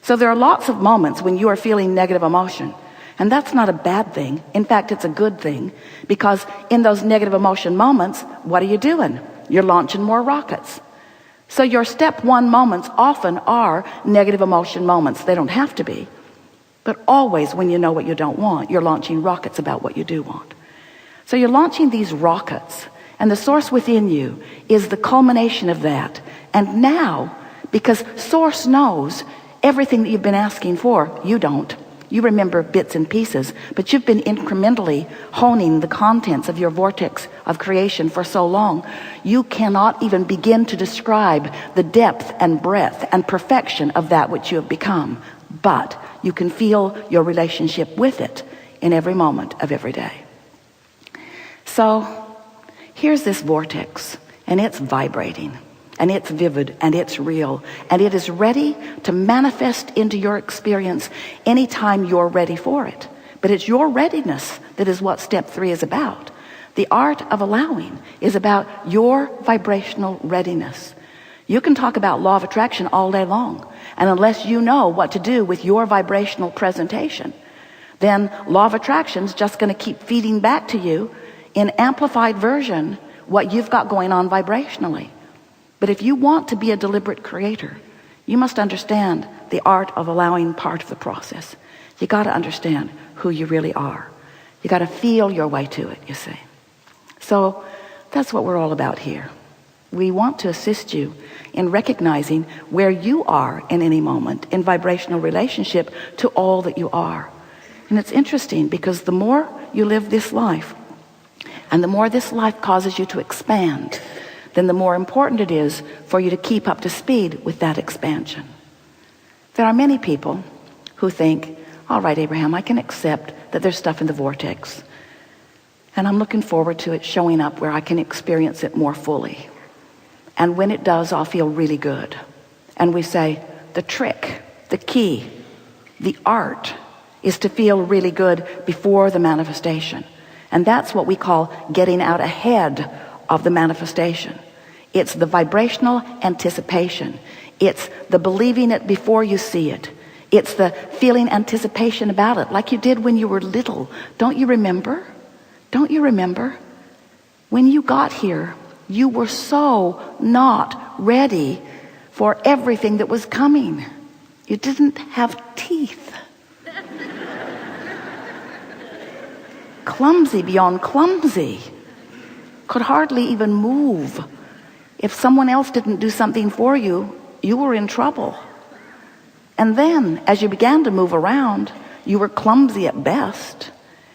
So there are lots of moments when you are feeling negative emotion. And that's not a bad thing. In fact, it's a good thing, because in those negative emotion moments, what are you doing? You're launching more rockets. So your step one moments often are negative emotion moments. They don't have to be. But always when you know what you don't want, you're launching rockets about what you do want. So you're launching these rockets, and the source within you is the culmination of that. And now, because source knows everything that you've been asking for, you don't. You remember bits and pieces, but you've been incrementally honing the contents of your vortex of creation for so long, you cannot even begin to describe the depth and breadth and perfection of that which you have become. But you can feel your relationship with it in every moment of every day. So here's this vortex, and it's vibrating, and it's vivid, and it's real, and it is ready to manifest into your experience anytime you're ready for it. But it's your readiness that is what step 3 is about. The art of allowing is about your vibrational readiness. You can talk about law of attraction all day long, and unless you know what to do with your vibrational presentation, then law of attraction is just going to keep feeding back to you in amplified version what you've got going on vibrationally. But if you want to be a deliberate creator, you must understand the art of allowing part of the process. You got to understand who you really are. You got to feel your way to it, you see. So that's what we're all about here. We want to assist you in recognizing where you are in any moment in vibrational relationship to all that you are. And it's interesting, because the more you live this life, and the more this life causes you to expand, then the more important it is for you to keep up to speed with that expansion. There are many people who think, all right, Abraham, I can accept that there's stuff in the vortex, and I'm looking forward to it showing up where I can experience it more fully. And when it does, I'll feel really good. And we say, the trick, the key, the art is to feel really good before the manifestation. And that's what we call getting out ahead of the manifestation. It's the vibrational anticipation. It's the believing it before you see it. It's the feeling anticipation about it, like you did when you were little. Don't you remember? Don't you remember? When you got here, you were so not ready for everything that was coming. You didn't have teeth. Clumsy beyond clumsy. Could hardly even move. If someone else didn't do something for you, you were in trouble. And then, as you began to move around, you were clumsy at best.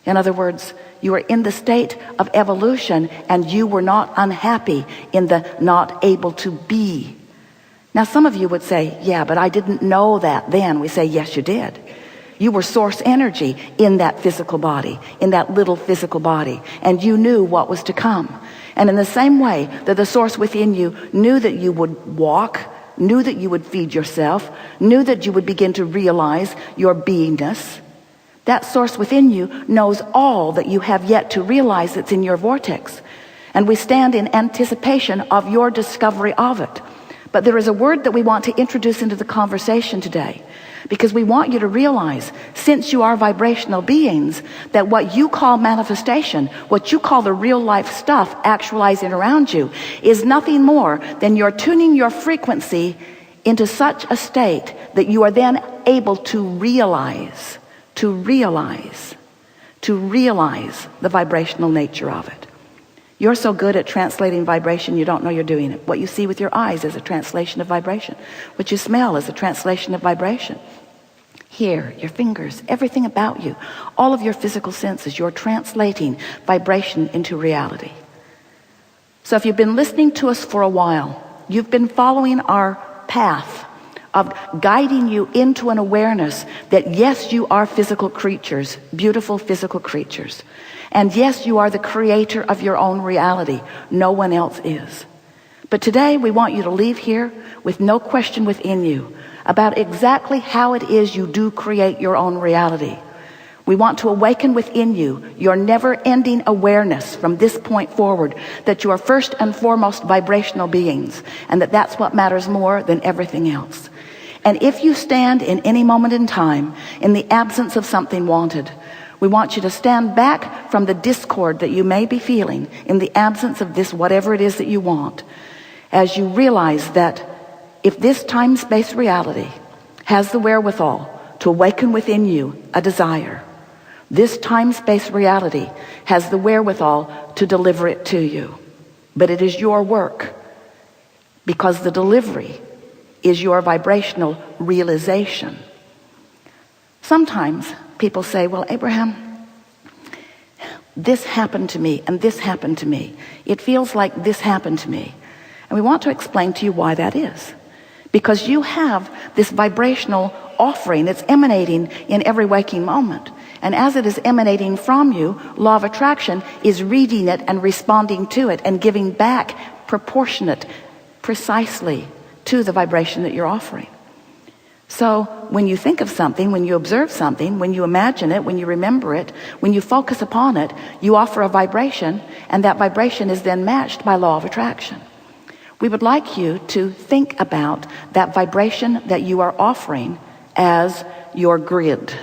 In other words, you were in the state of evolution, and you were not unhappy in the not able to be. Now, some of you would say, yeah, but I didn't know that then. We say, yes, you did. You were source energy in that physical body, in that little physical body, and you knew what was to come. And in the same way that the source within you knew that you would walk, knew that you would feed yourself, knew that you would begin to realize your beingness, that source within you knows all that you have yet to realize that's in your vortex. And we stand in anticipation of your discovery of it. But there is a word that we want to introduce into the conversation today, because we want you to realize, since you are vibrational beings, that what you call manifestation, what you call the real life stuff actualizing around you, is nothing more than you're tuning your frequency into such a state that you are then able to realize the vibrational nature of it. You're so good at translating vibration, you don't know you're doing it. What you see with your eyes is a translation of vibration. What you smell is a translation of vibration. Here, your fingers, everything about you, all of your physical senses, you're translating vibration into reality. So if you've been listening to us for a while, you've been following our path of guiding you into an awareness that yes, you are physical creatures, beautiful physical creatures. And yes, you are the creator of your own reality. No one else is. But today we want you to leave here with no question within you about exactly how it is you do create your own reality. We want to awaken within you your never-ending awareness from this point forward that you are first and foremost vibrational beings, and that that's what matters more than everything else. And if you stand in any moment in time in the absence of something wanted, we want you to stand back from the discord that you may be feeling in the absence of this, whatever it is that you want, as you realize that if this time-space reality has the wherewithal to awaken within you a desire, this time-space reality has the wherewithal to deliver it to you. But it is your work, because the delivery is your vibrational realization. Sometimes people say, well, Abraham, this happened to me and this happened to me. It feels like this happened to me. And we want to explain to you why that is. Because you have this vibrational offering. It's emanating in every waking moment. And as it is emanating from you, law of attraction is reading it and responding to it and giving back proportionate, precisely to the vibration that you're offering. So when you think of something, when you observe something, when you imagine it, when you remember it, when you focus upon it, you offer a vibration, and that vibration is then matched by law of attraction. We would like you to think about that vibration that you are offering as your grid.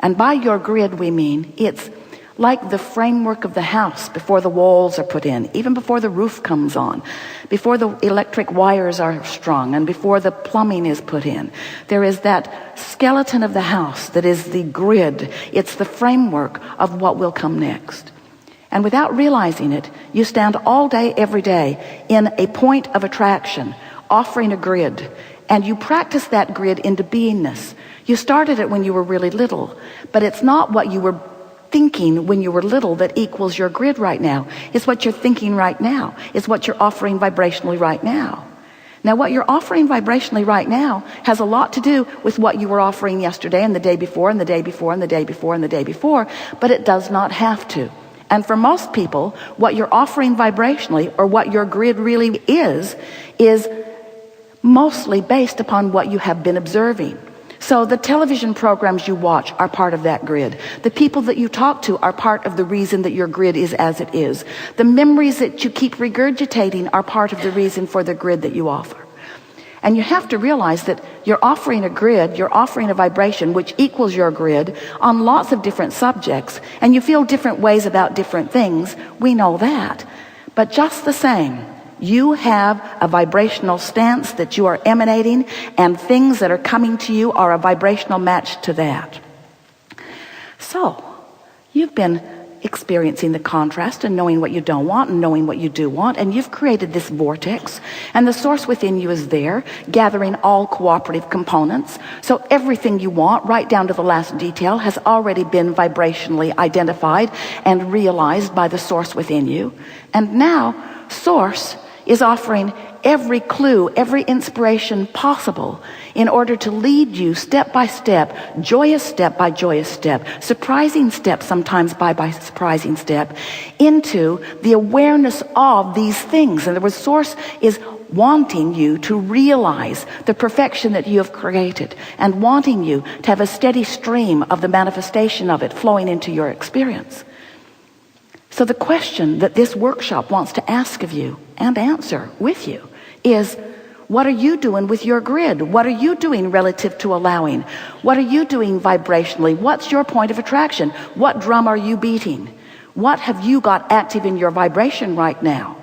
And by your grid, we mean it's like the framework of the house before the walls are put in, even before the roof comes on, before the electric wires are strung, and before the plumbing is put in. There is that skeleton of the house that is the grid. It's the framework of what will come next. And without realizing it, you stand all day, every day in a point of attraction, offering a grid. And you practice that grid into beingness. You started it when you were really little, but it's not what you were thinking when you were little that equals your grid right now. It's what you're thinking right now. It's what you're offering vibrationally right now. Now, what you're offering vibrationally right now has a lot to do with what you were offering yesterday and the day before and the day before and the day before and the day before, but it does not have to. And for most people, what you're offering vibrationally, or what your grid really is mostly based upon what you have been observing. So the television programs you watch are part of that grid. The people that you talk to are part of the reason that your grid is as it is. The memories that you keep regurgitating are part of the reason for the grid that you offer. And you have to realize that you're offering a grid, you're offering a vibration which equals your grid on lots of different subjects, and you feel different ways about different things. We know that. But just the same, you have a vibrational stance that you are emanating, and things that are coming to you are a vibrational match to that. So, you've been experiencing the contrast and knowing what you don't want and knowing what you do want, and you've created this vortex, and the source within you is there, gathering all cooperative components. So everything you want, right down to the last detail, has already been vibrationally identified and realized by the source within you. And now, source is offering every clue, every inspiration possible in order to lead you step by step, joyous step by joyous step, surprising step sometimes by surprising step, into the awareness of these things. And the source is wanting you to realize the perfection that you have created, and wanting you to have a steady stream of the manifestation of it flowing into your experience. So the question that this workshop wants to ask of you and answer with you is, what are you doing with your grid? What are you doing relative to allowing? What are you doing vibrationally? What's your point of attraction? What drum are you beating? What have you got active in your vibration right now?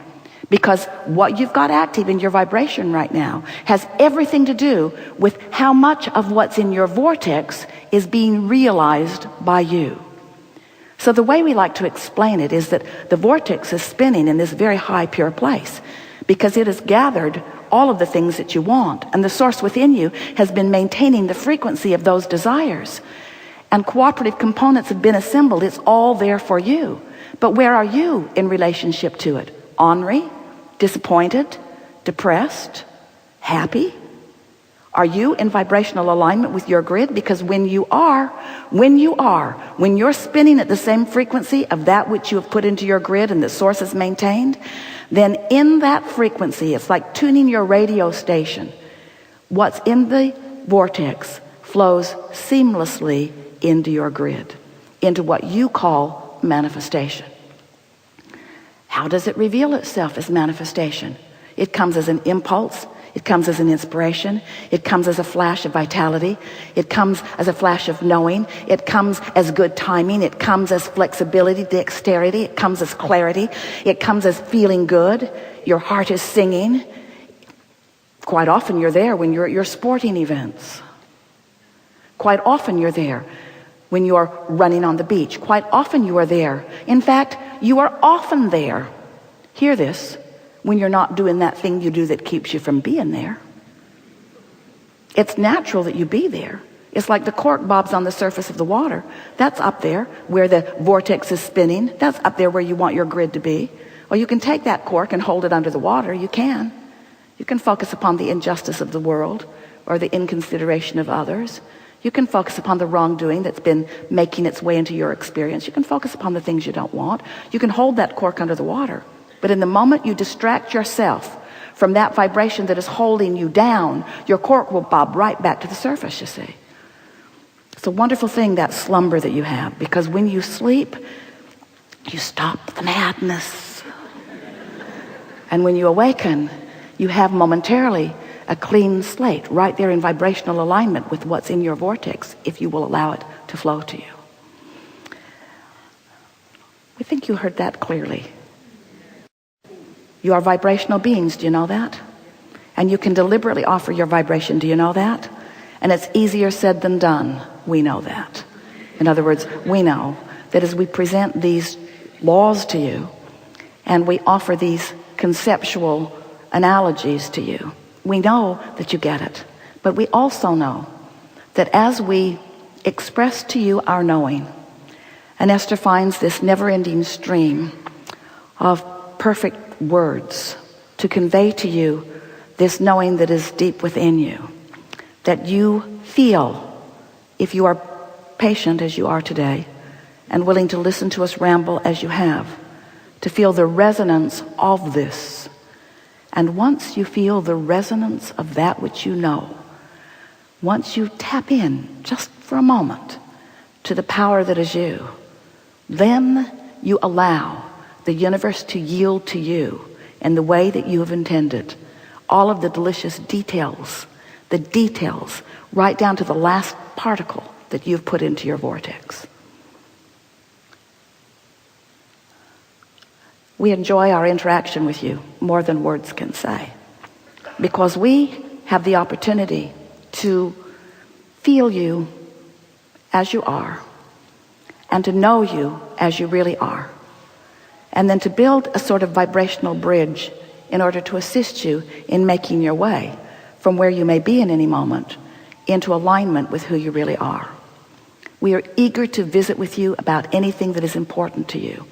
Because what you've got active in your vibration right now has everything to do with how much of what's in your vortex is being realized by you. So the way we like to explain it is that the vortex is spinning in this very high pure place because it has gathered all of the things that you want, and the source within you has been maintaining the frequency of those desires, and cooperative components have been assembled. It's all there for you. But where are you in relationship to it? Ornery, disappointed, depressed, happy? Are you in vibrational alignment with your grid? Because when you're spinning at the same frequency of that which you have put into your grid and the source has maintained, then in that frequency, it's like tuning your radio station. What's in the vortex flows seamlessly into your grid, into what you call manifestation. How does it reveal itself as manifestation? It comes as an impulse. It comes as an inspiration. It comes as a flash of vitality. It comes as a flash of knowing. It comes as good timing. It comes as flexibility, dexterity. It comes as clarity. It comes as feeling good. Your heart is singing. Quite often you're there when you're at your sporting events. Quite often you're there when you're running on the beach. Quite often you are there. In fact, you are often there. Hear this. When you're not doing that thing you do that keeps you from being there. It's natural that you be there. It's like the cork bobs on the surface of the water. That's up there where the vortex is spinning. That's up there where you want your grid to be. Or you can take that cork and hold it under the water. You can. You can focus upon the injustice of the world or the inconsideration of others. You can focus upon the wrongdoing that's been making its way into your experience. You can focus upon the things you don't want. You can hold that cork under the water. But in the moment you distract yourself from that vibration that is holding you down, your cork will bob right back to the surface, you see. It's a wonderful thing, that slumber that you have, because when you sleep, you stop the madness. And when you awaken, you have momentarily a clean slate right there in vibrational alignment with what's in your vortex, if you will allow it to flow to you. I think you heard that clearly. You are vibrational beings, do you know that? And you can deliberately offer your vibration, do you know that? And it's easier said than done, we know that. In other words, we know that as we present these laws to you, and we offer these conceptual analogies to you, we know that you get it. But we also know that as we express to you our knowing, and Esther finds this never-ending stream of perfect words to convey to you this knowing that is deep within you, that you feel, if you are patient as you are today and willing to listen to us ramble as you have, to feel the resonance of this. And once you feel the resonance of that which you know, once you tap in just for a moment to the power that is you, then you allow the universe to yield to you in the way that you have intended. All of the delicious details, the details, right down to the last particle that you've put into your vortex. We enjoy our interaction with you more than words can say, because we have the opportunity to feel you as you are and to know you as you really are. And then to build a sort of vibrational bridge in order to assist you in making your way from where you may be in any moment into alignment with who you really are. We are eager to visit with you about anything that is important to you.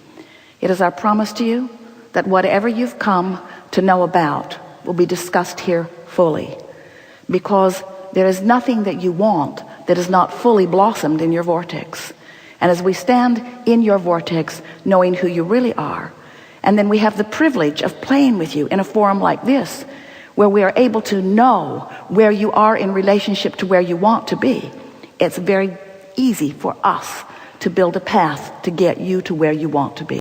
It is our promise to you that whatever you've come to know about will be discussed here fully, because there is nothing that you want that is not fully blossomed in your vortex. And as we stand in your vortex, knowing who you really are, and then we have the privilege of playing with you in a forum like this, where we are able to know where you are in relationship to where you want to be, it's very easy for us to build a path to get you to where you want to be.